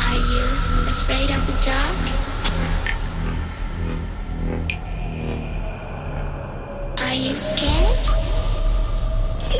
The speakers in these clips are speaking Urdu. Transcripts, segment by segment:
Are you afraid of the dark? Are you scared?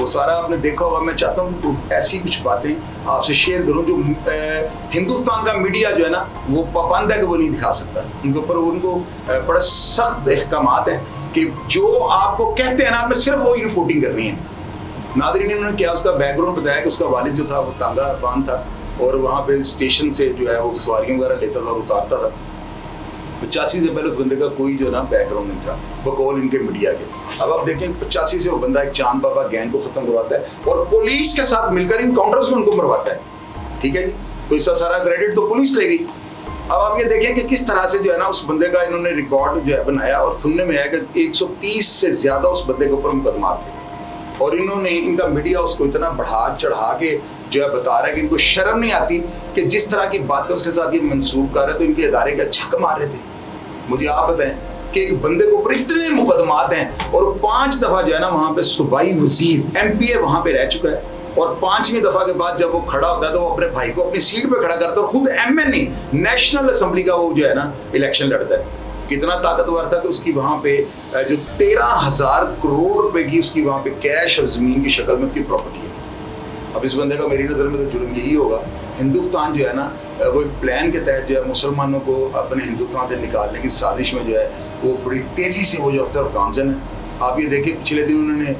وہ سارا آپ نے دیکھا ہوگا. میں چاہتا ہوں کہ ایسی کچھ باتیں آپ سے شیئر کروں جو ہندوستان کا میڈیا جو ہے نا وہ پابند ہے کہ وہ نہیں دکھا سکتا. ان کے اوپر ان کو بڑے سخت احکامات ہیں کہ جو آپ کو کہتے ہیں نا آپ نے صرف وہی رپورٹنگ کرنی ہے. ناظرین انہوں نے کیا اس کا بیک گراؤنڈ بتایا کہ اس کا والد جو تھا وہ تانگا بان تھا اور وہاں پہ اسٹیشن سے جو ہے وہ سواریوں وغیرہ لیتا تھا اور اتارتا تھا. 85 سے پہلے اس بندے کا کوئی جو ہے نا بیک گراؤنڈ نہیں تھا بقول ان کے میڈیا کے. اب آپ دیکھیں 85 سے وہ بندہ ایک چاند بابا گینگ کو ختم کرواتا ہے اور پولیس کے ساتھ مل کر انکاؤنٹرز میں ان کو مرواتا ہے. ٹھیک ہے جی, تو اس کا سارا کریڈٹ تو پولیس لے گئی. اب آپ یہ دیکھیں کہ کس طرح سے جو ہے نا اس بندے کا انہوں نے ریکارڈ جو ہے بنایا اور سننے میں آیا کہ 130 سے زیادہ اس بندے کے اوپر مقدمات تھے اور انہوں نے ان کا میڈیا اس کو اتنا بڑھا چڑھا کے جو ہے بتا رہا ہے کہ ان کو شرم نہیں آتی کہ جس طرح کی باتیں اس کے ساتھ یہ منسوب کر رہے تو ان کے ادارے کا چھک مار رہے تھے. مجھے آپ بتائیں کہ ایک بندے کے اوپر اتنے مقدمات ہیں اور 5 دفعہ جو ہے نا وہاں پہ صوبائی وزیر MP وہاں پہ رہ چکا ہے اور 5ویں دفعہ کے بعد جب وہ کھڑا ہوتا ہے تو وہ اپنے بھائی کو اپنی سیٹ پہ کھڑا کرتا ہے اور خود MNA نیشنل اسمبلی کا وہ جو ہے نا الیکشن لڑتا ہے. کتنا طاقتور تھا کہ اس کی وہاں پہ جو 13,000 کروڑ روپے کی اس کی وہاں پہ کیش اور زمین کی شکل میں اس کی پراپرٹی ہے. اب اس بندے کا میری نظر میں تو جرم یہی ہوگا. ہندوستان جو ہے نا وہ ایک پلان کے تحت جو ہے مسلمانوں کو اپنے ہندوستان سے نکالنے کی سازش میں جو ہے وہ بڑی تیزی سے وہ جو افسر گامزن ہے. آپ یہ دیکھیں پچھلے دن انہوں نے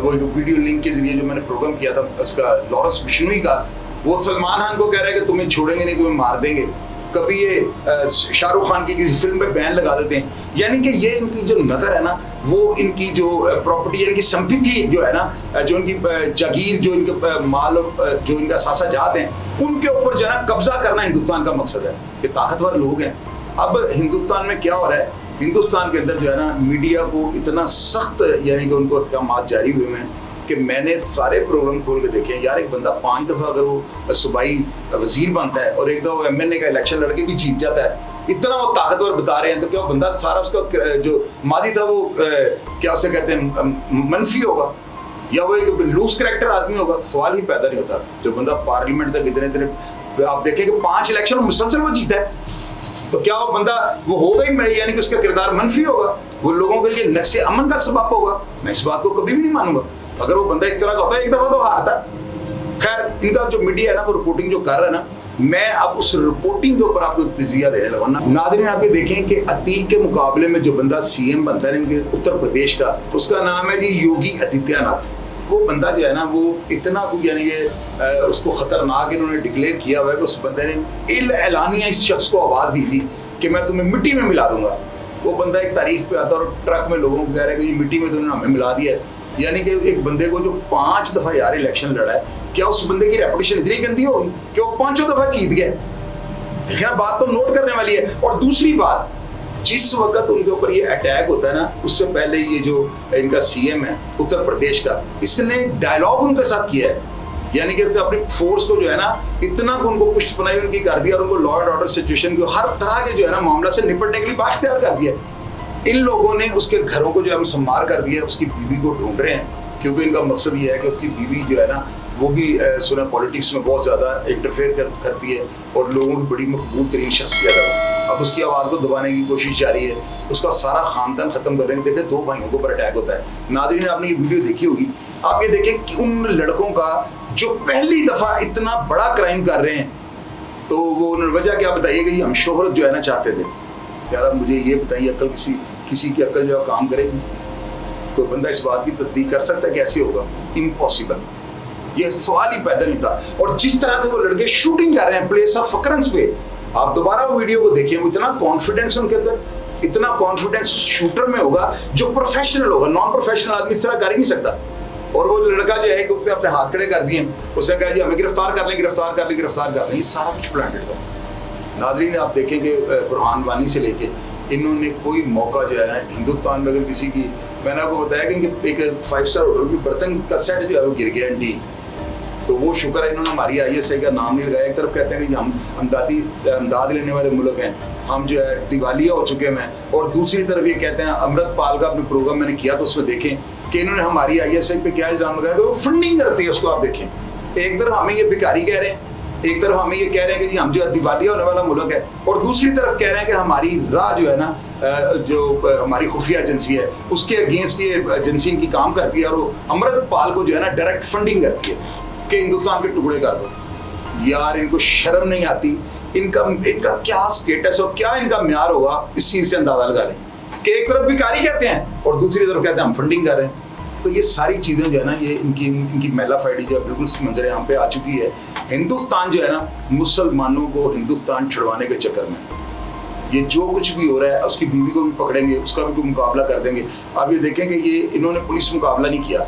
وہ ویڈیو لنک کے ذریعے جو میں نے پروگرام کیا تھا اس کا لارنس بشنوئی کا, وہ سلمان خان کو کہہ رہا ہے کہ تمہیں چھوڑیں گے نہیں, تمہیں مار دیں گے. کبھی یہ شاہ رخ خان کی کسی فلم پہ بین لگا دیتے ہیں. یعنی کہ یہ ان کی جو نظر ہے نا وہ ان کی جو پراپرٹی ان کی سمپتی جو ہے نا جو ان کی جاگیر جو ان کے مال جو ان کا اثاثہ جات ہیں ان کے اوپر جو ہے نا قبضہ کرنا ہندوستان کا مقصد ہے. کہ طاقتور لوگ ہیں. اب ہندوستان میں کیا ہو رہا ہے, ہندوستان کے اندر جو ہے نا میڈیا کو اتنا سخت یعنی کہ ان کو احکامات جاری ہوئے ہیں کہ میں نے سارے پروگرام کھول کے دیکھے. یار ایک بندہ 5 دفعہ اگر وہ صوبائی وزیر بنتا ہے اور ایک دفعہ وہ MNA کا الیکشن لڑ کے بھی جیت جاتا ہے, اتنا وہ طاقتور بتا رہے ہیں, تو کیا وہ بندہ سارا اس کا جو ماضی تھا وہ کیا اسے کہتے ہیں منفی ہوگا یا وہ ایک لوز کریکٹر آدمی ہوگا؟ سوال ہی پیدا نہیں ہوتا. جو بندہ پارلیمنٹ تک اتنے آپ دیکھیں کہ 5 الیکشن مسلسل وہ جیتا ہے, تو کیا وہ بندہ وہ ہوگا ہی یعنی کہ اس کا کردار منفی ہوگا, وہ لوگوں کے لیے نقص امن کا سبب ہوگا؟ میں اس بات کو کبھی بھی نہیں مانوں گا. اگر وہ بندہ اس طرح کا ہوتا ہے ایک دفعہ تو ہارتا. خیر ان کا جو میڈیا ہے نا وہ رپورٹنگ جو کر رہا ہے نا, میں اب اس رپورٹنگ کے اوپر آپ کو تجزیہ دینے لگا. ناظرین آپ یہ دیکھیں کہ عتیق کے مقابلے میں جو بندہ CM بنتا ہے ان کے اتر پردیش کا, اس کا نام ہے جی یوگی آدتیہ ناتھ. وہ بندہ جو ہے نا وہ اتنا یعنی کہ اس کو خطرناک انہوں نے ڈکلیئر کیا ہوا ہے کہ اس بندے نے اعلانیہ اس شخص کو آواز دی تھی کہ میں تمہیں مٹی میں ملا دوں گا. وہ بندہ ایک تاریخ پہ آتا ہے اور ٹرک میں لوگوں کو کہہ رہا ہے کہ یہ مٹی میں تو انہوں نے ہمیں ملا دیا ہے. یعنی کہ ایک بندے کو جو 5 دفعہ یار الیکشن لڑا ہے, کیا اس بندے کی ریپوٹیشن اتنی گندی ہوگی کہ وہ 5 دفعہ جیت گئے؟ دیکھنا بات تو نوٹ کرنے والی ہے. اور دوسری بات, جس وقت ان کے اوپر یہ اٹیک ہوتا ہے نا اس سے پہلے یہ جو ان کا CM ہے اتر پردیش کا, اس نے ڈائلاگ ان کے ساتھ کیا ہے. یعنی کہ اپنی فورس کو جو ہے نا اتنا ان کو پشت پناہی ان کی کر دیا اور ان کو لا اینڈ آرڈر سچویشن کو ہر طرح کے جو ہے نا معاملہ سے نپٹنے کے لیے بااختیار کر دیا. ان لوگوں نے اس کے گھروں کو جو ہے مسمار کر دیا, اس کی بیوی کو ڈھونڈ رہے ہیں کیونکہ ان کا مقصد یہ ہے کہ اس کی بیوی جو ہے نا وہ بھی سنا پولیٹکس میں بہت زیادہ انٹرفیئر کرتی ہے اور لوگوں کی بڑی مقبول ترین شخصیت ہے. اب اس کی آواز کو دبانے کی کوشش جاری ہے, اس کا سارا خاندان ختم کر رہے ہیں. دیکھیں 2 بھائیوں کے اوپر اٹیک ہوتا ہے. ناظرین آپ نے یہ ویڈیو دیکھی ہوگی, آپ یہ دیکھیں کہ ان لڑکوں کا جو پہلی دفعہ اتنا بڑا کرائم کر رہے ہیں تو وہ انہوں نے وجہ کیا بتائیے کہ ہم شہرت جو ہے نا چاہتے تھے. یار اب مجھے یہ بتائیے عقل کسی کی عقل جو ہے کام کرے گی؟ کوئی بندہ اس بات کی تصدیق کر سکتا ہے کہ ایسے ہوگا؟ امپاسبل. یہ سوال ہی پیدا نہیں تھا. اور جس طرح سے وہ لڑکے شوٹنگ کر رہے ہیں پلیس آف اکرنس پہ, آپ دوبارہ وہ ویڈیو کو دیکھیں, وہ اتنا کانفیڈنس ان کے اندر, اتنا کانفیڈنس اس شوٹر میں ہوگا جو پروفیشنل ہوگا. نان پروفیشنل آدمی اس طرح کر ہی نہیں سکتا. اور وہ لڑکا جو ہے کہ اس نے اپنے ہاتھ کھڑے کر دیے, اس نے کہا جی ہمیں گرفتار کر لیں. یہ سارا کچھ پلانڈڈ تھا. ناظرین آپ دیکھیں کہ برہان وانی سے لے کے انہوں نے کوئی موقع جو ہے نا ہندوستان میں اگر کسی کی, میں نے آپ کو بتایا کہ ایک 5 اسٹار ہوٹل کی برتن کا سیٹ جو ہے وہ گر گیا انڈی, تو وہ شکر ہے انہوں نے ہماری ISI کا نام نہیں لگایا. ایک طرف کہتے ہیں کہ ہم امداد لینے والے ملک ہیں, ہم جو ہے دیوالیہ ہو چکے ہیں, اور دوسری طرف یہ کہتے ہیں امرت پال کا اپنے پروگرام میں نے کیا تو اس میں دیکھیں کہ انہوں نے ہماری ISI پہ کیا الزام لگایا کہ وہ فنڈنگ کرتی ہے. اس کو آپ دیکھیں, ایک طرف ہمیں یہ بھکاری کہہ رہے ہیں ایک طرف ہمیں یہ کہہ رہے ہیں کہ جی ہم جو ہے دیوالیہ ہونے والا ملک ہے، اور دوسری طرف کہہ رہے ہیں کہ ہماری راہ جو ہے نا جو ہماری خفیہ ایجنسی ہے اس کے اگینسٹ یہ ایجنسی ان کی کام کرتی ہے، اور وہ امرت پال کو جو ہے نا ڈائریکٹ فنڈنگ کرتی ہے کہ ہندوستان کے ٹکڑے کر دو. یار ان کو شرم نہیں آتی؟ ان کا کیا سٹیٹس اور کیا ان کا معیار ہوگا اس چیز سے اندازہ لگا لیں کہ ایک طرف بھکاری کہتے ہیں اور دوسری طرف کہتے ہیں ہم فنڈنگ کر رہے ہیں. تو یہ ساری چیزیں جو ہے نا یہ ان کی میلا فائڈی جو ہے بالکل منظر عام پہ آ چکی ہے. ہندوستان جو ہے نا مسلمانوں کو ہندوستان چھڑوانے کے چکر میں یہ جو کچھ بھی ہو رہا ہے، اس کی بیوی کو بھی پکڑیں گے، اس کا بھی کوئی مقابلہ کر دیں گے. آپ یہ دیکھیں کہ یہ انہوں نے پولیس مقابلہ نہیں کیا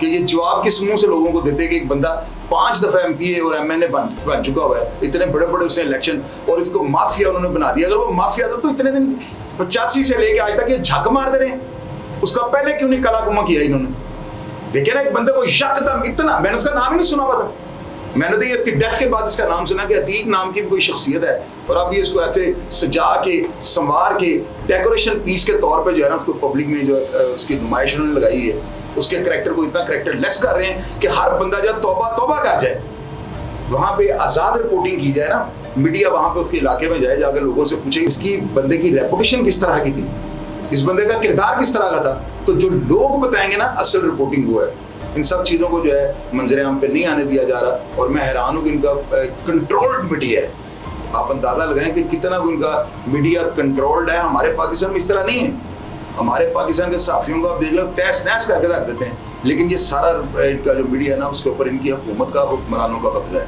کہ یہ جواب کس منہ سے لوگوں کو دیتے کہ ایک بندہ 5 دفعہ MP اور MNA بن چکا ہوا ہے، اتنے بڑے بڑے اس نے الیکشن، اور اس کو مافیا انہوں نے بنا دیا. اگر وہ مافیا تھا تو اتنے دن 85 سے لے کے آج تک یہ جھک مارتے رہے، اس کا پہلے کیوں نہیں کلا کما کیا انہوں نے؟ دیکھیں نا ایک بندے کو یکدم اتنا، میں نے اس کا نام ہی نہیں سنا ہوا تھا، میں نے تو یہ اس کی ڈیتھ کے بعد اس کا نام سنا کہ عتیق نام کی کوئی شخصیت ہے، اور اب یہ اس کو ایسے سجا کے سنوار کے ڈیکوریشن پیس کے طور پہ جو ہے نا اس کو پبلک میں جو اس کی نمائش انہوں نے لگائی ہے، اس کے کریکٹر کو اتنا کریکٹر لیس کر رہے ہیں کہ ہر بندہ جو توبہ توبہ کر جائے. وہاں پہ آزاد رپورٹنگ کی جائے نا، میڈیا وہاں پہ اس کے علاقے میں جائے، جا کے لوگوں سے پوچھے اس کی بندے کی ریپوٹیشن کس طرح کی تھی، اس بندے کا کردار کس طرح کا تھا، تو جو لوگ بتائیں گے نا اصل رپورٹنگ وہ ہے. ان سب چیزوں کو جو ہے منظر عام پہ نہیں آنے دیا جا رہا، اور میں حیران ہوں کہ ان کا کنٹرولڈ میڈیا ہے. آپ اندازہ لگائیں کہ کتنا ان کا میڈیا کنٹرولڈ ہے. ہمارے پاکستان میں اس طرح نہیں ہے. ہمارے پاکستان کے صحافیوں کو آپ دیکھ لو تیس نیس کر کے رکھ دیتے ہیں، لیکن یہ سارا ان کا جو میڈیا ہے نا اس کے اوپر ان کی حکومت کا حکمرانوں کا قبضہ ہے.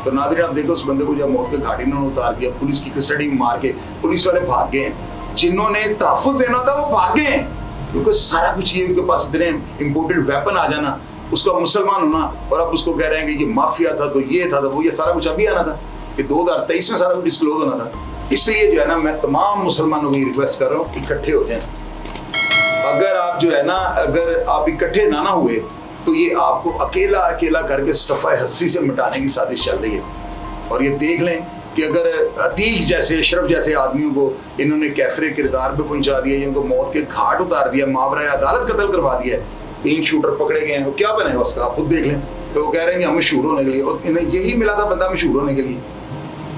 تو ناظرین آپ دیکھو اس بندے کو جب موت کے گھاٹی انہوں نے اتار دیا، پولیس کی کسٹڈی میں مار کے پولیس والے بھاگ گئے ہیں. جنہوں نے تحفظ دینا تھا وہ بھاگ گئے ہیں، کیونکہ سارا کچھ یہ ان کے پاس اتنے امپورٹڈ ویپن آ جانا، اس کا مسلمان ہونا، اور اب اس کو کہہ رہے ہیں کہ یہ مافیا تھا تو یہ تھا تو وہ، یہ سارا کچھ ابھی آنا تھا، یہ 2023 میں سارا کچھ ڈسکلوز ہونا تھا. اس لیے جو ہے نا میں تمام مسلمانوں کو یہ ریکویسٹ کر رہا ہوں اکٹھے ہو جائیں. اگر آپ جو ہے نا اگر آپ اکٹھے نہ ہوئے تو یہ آپ کو اکیلا اکیلا کر کے صفحہ ہستی سے مٹانے کی سازش چل رہی ہے. اور یہ دیکھ لیں کہ اگر عتیق جیسے اشرف جیسے آدمیوں کو انہوں نے کیفر کردار پہ پہنچا دیا، ان کو موت کے گھاٹ اتار دیا، ماورائے عدالت قتل کروا دیا، 3 شوٹر پکڑے گئے ہیں، وہ کیا بنے گا اس کا آپ خود دیکھ لیں. تو وہ کہہ رہے ہیں کہ ہم مشہور ہونے کے لیے، اور انہیں یہی ملا تھا بندہ مشہور ہونے کے لیے.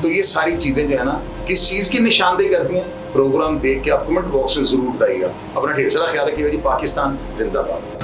تو یہ ساری چیزیں جو ہے نا کس چیز کی نشاندہی کرتی ہیں؟ پروگرام دیکھ کے آپ کمنٹ باکس میں ضرور بتائیے گا. اپنا ڈھیر سارا خیال رکھیے گا جی. پاکستان زندہ باد.